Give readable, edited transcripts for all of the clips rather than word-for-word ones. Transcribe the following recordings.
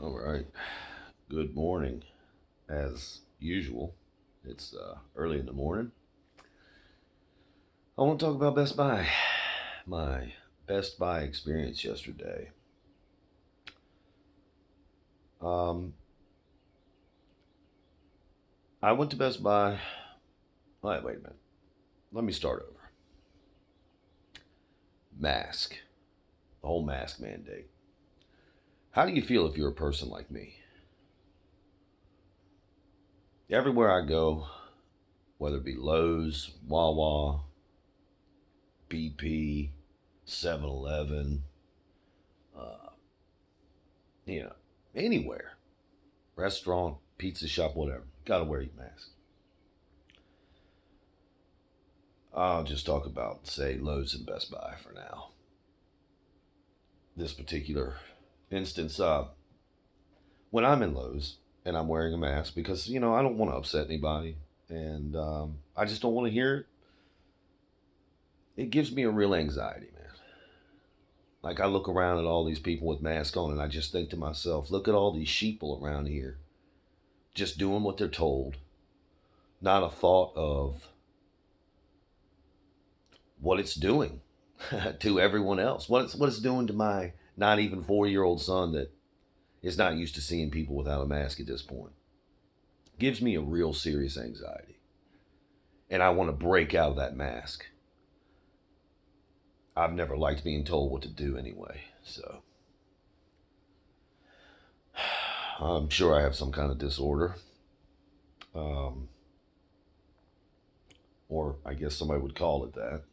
All right. Good morning. As usual, it's early in the morning. I want to talk about Best Buy. My Best Buy experience yesterday. Um, I went to Best Buy. Wait a minute. Let me start over. Mask. The whole mask mandate. How do you feel if you're a person like me? Everywhere I go, whether it be Lowe's, Wawa, BP, 7-Eleven, uh, anywhere, restaurant, pizza shop, whatever. Gotta wear your mask. I'll just talk about, say, Lowe's and Best Buy for now. This particular instance, when I'm in Lowe's and I'm wearing a mask because, I don't want to upset anybody and I just don't want to hear it, it gives me a real anxiety, man. Like I look around at all these people with masks on and I just think to myself, look at all these sheeple around here just doing what they're told, not a thought of what it's doing to everyone else. What it's doing to my not even 4-year-old son that is not used to seeing people without a mask at this point. Gives me a real serious anxiety. And I want to break out of that mask. I've never liked being told what to do anyway. So I'm sure I have some kind of disorder. Um, or I guess somebody would call it that.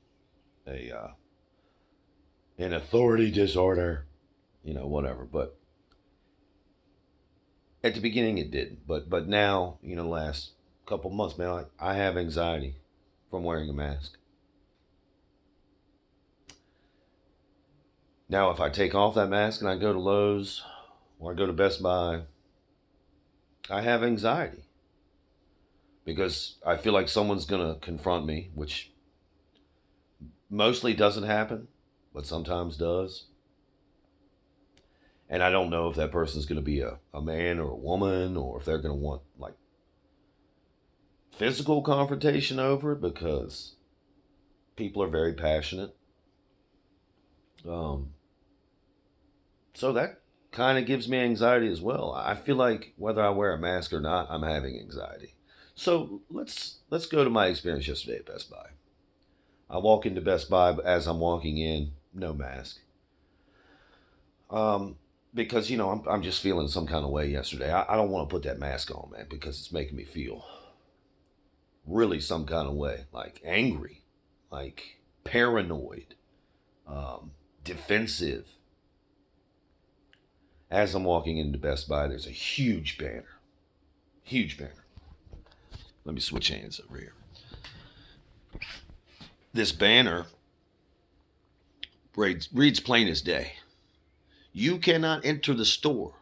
An authority disorder. Whatever. But at the beginning it didn't. But now, last couple months, man, I have anxiety from wearing a mask. Now, if I take off that mask and I go to Lowe's or I go to Best Buy, I have anxiety because I feel like someone's going to confront me, which mostly doesn't happen, but sometimes does. And I don't know if that person's going to be a man or a woman or if they're going to want like physical confrontation over it because people are very passionate. Um, so that kind of gives me anxiety as well. I feel like whether I wear a mask or not, I'm having anxiety. So let's go to my experience yesterday at Best Buy. I walk into Best Buy as I'm walking in, no mask. Um, because I'm just feeling some kind of way yesterday. I don't want to put that mask on, man, because it's making me feel really some kind of way, like angry, like paranoid, defensive. As I'm walking into Best Buy, there's a huge banner. Huge banner. Let me switch hands over here. This banner reads plain as day. You cannot enter the store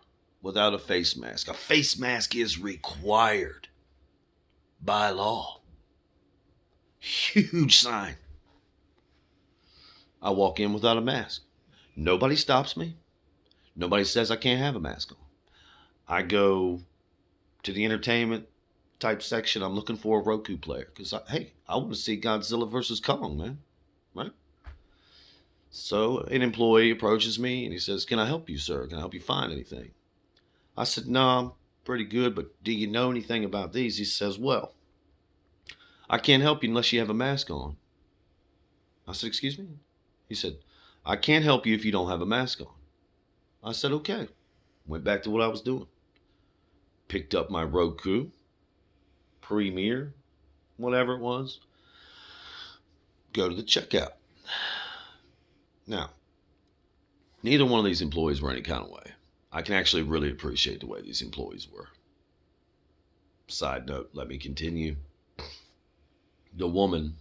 without a face mask. A face mask is required by law. Huge sign. I walk in without a mask. Nobody stops me. Nobody says I can't have a mask on. I go to the entertainment type section. I'm looking for a Roku player because, hey, I want to see Godzilla versus Kong, man. Right? So an employee approaches me and he says, "Can I help you, sir? Can I help you find anything?" I said, "No, I'm pretty good, but do you know anything about these?" He says, "Well, I can't help you unless you have a mask on." I said, "Excuse me?" He said, "I can't help you if you don't have a mask on." I said, "Okay." Went back to what I was doing. Picked up my Roku, Premiere, whatever it was. Go to the checkout. Now, neither one of these employees were any kind of way. I can actually really appreciate the way these employees were. Side note, let me continue. The woman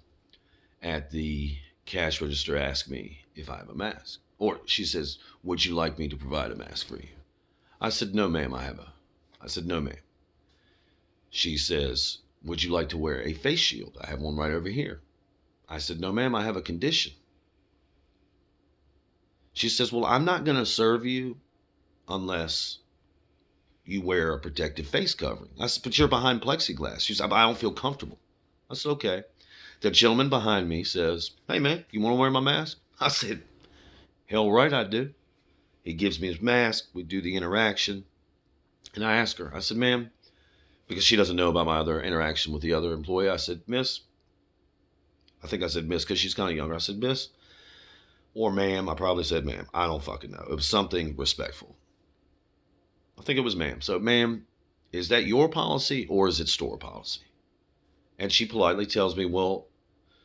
at the cash register asked me if I have a mask. Or she says, "Would you like me to provide a mask for you?" I said, "No, ma'am, I said, "No, ma'am." She says, "Would you like to wear a face shield? I have one right over here." I said, "No, ma'am, I have a condition." She says, "Well, I'm not going to serve you unless you wear a protective face covering. I said, but you're behind plexiglass. She said, I don't feel comfortable. I said, okay. The gentleman behind me says, hey man, you want to wear my mask? I said, hell right I do. He gives me his mask. We do the interaction. And I ask her, I said, ma'am, because she doesn't know about my other interaction with the other employee. I said, miss, I think I said miss because she's kind of younger. I said, miss, or ma'am. I probably said ma'am. I don't fucking know. It was something respectful. I think it was ma'am. So, ma'am, is that your policy or is it store policy? And she politely tells me, well,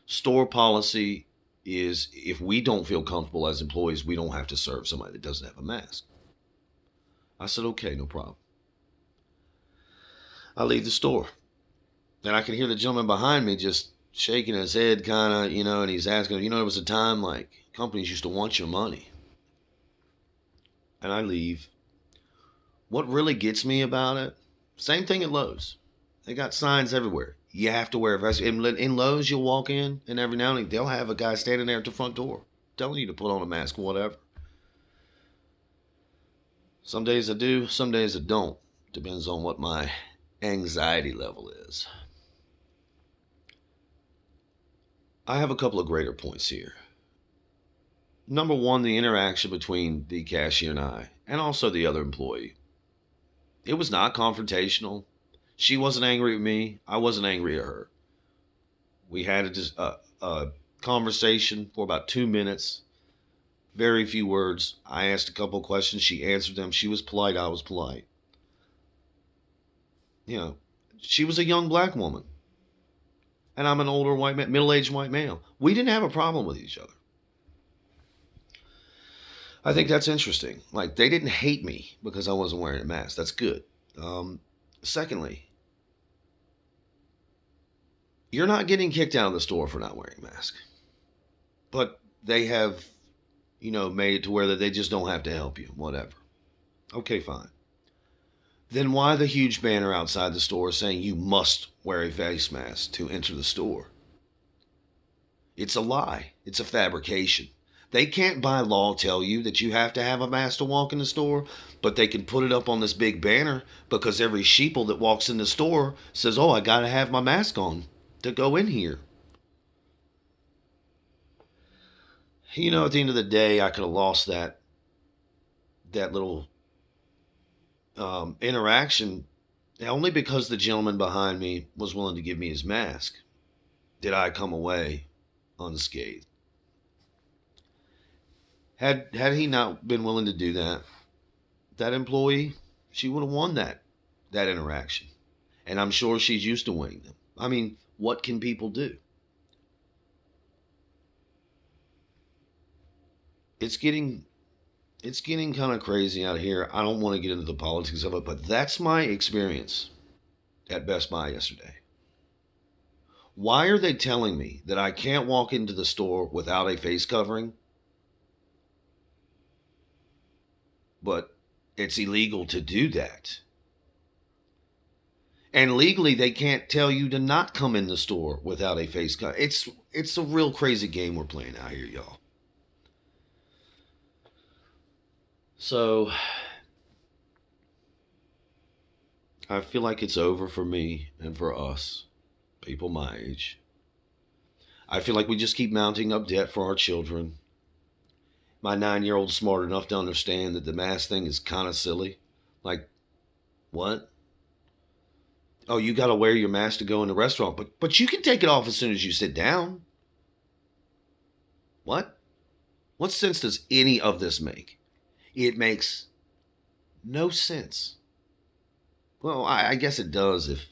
store policy is if we don't feel comfortable as employees, we don't have to serve somebody that doesn't have a mask. I said, okay, no problem. I leave the store. And I can hear the gentleman behind me just shaking his head kind of, and he's asking, there was a time like companies used to want your money. And I leave. What really gets me about it, same thing at Lowe's. They got signs everywhere. You have to wear a vest. In Lowe's, you'll walk in, and every now and then they'll have a guy standing there at the front door telling you to put on a mask or whatever. Some days I do, some days I don't. Depends on what my anxiety level is. I have a couple of greater points here. Number one, the interaction between the cashier and also the other employee. It was not confrontational. She wasn't angry at me. I wasn't angry at her. We had a conversation for about 2 minutes. Very few words. I asked a couple of questions. She answered them. She was polite. I was polite. She was a young black woman. And I'm an older white man, middle-aged white male. We didn't have a problem with each other. I think that's interesting. Like, they didn't hate me because I wasn't wearing a mask. That's good. Secondly, you're not getting kicked out of the store for not wearing a mask. But they have, made it to where that they just don't have to help you. Whatever. Okay, fine. Then why the huge banner outside the store saying you must wear a face mask to enter the store? It's a lie. It's a fabrication. They can't by law tell you that you have to have a mask to walk in the store, but they can put it up on this big banner because every sheeple that walks in the store says, oh, I got to have my mask on to go in here. At the end of the day, I could have lost that little interaction only because the gentleman behind me was willing to give me his mask. Did I come away unscathed? Had he not been willing to do that, that employee, she would have won that interaction. And I'm sure she's used to winning them. I mean, what can people do? It's getting kind of crazy out here. I don't want to get into the politics of it, but that's my experience at Best Buy yesterday. Why are they telling me that I can't walk into the store without a face covering? But it's illegal to do that. And legally, they can't tell you to not come in the store without a face cover. It's a real crazy game we're playing out here, y'all. So, I feel like it's over for me and for us, people my age. I feel like we just keep mounting up debt for our children. My 9-year-old's smart enough to understand that the mask thing is kind of silly. Like, what? Oh, you got to wear your mask to go in the restaurant, but you can take it off as soon as you sit down. What? What sense does any of this make? It makes no sense. Well, I guess it does if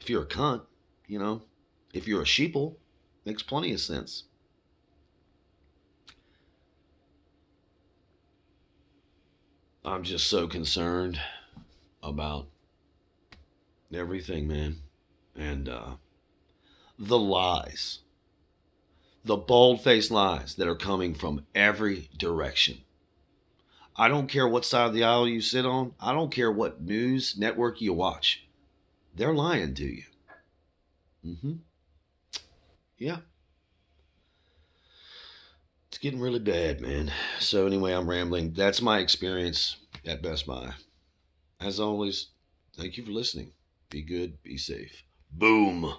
you're a cunt, If you're a sheeple, makes plenty of sense. I'm just so concerned about everything, man. And the lies, the bald-faced lies that are coming from every direction. I don't care what side of the aisle you sit on. I don't care what news network you watch. They're lying to you. Yeah. It's getting really bad, man. So anyway, I'm rambling. That's my experience at Best Buy. As always, thank you for listening. Be good, be safe. Boom.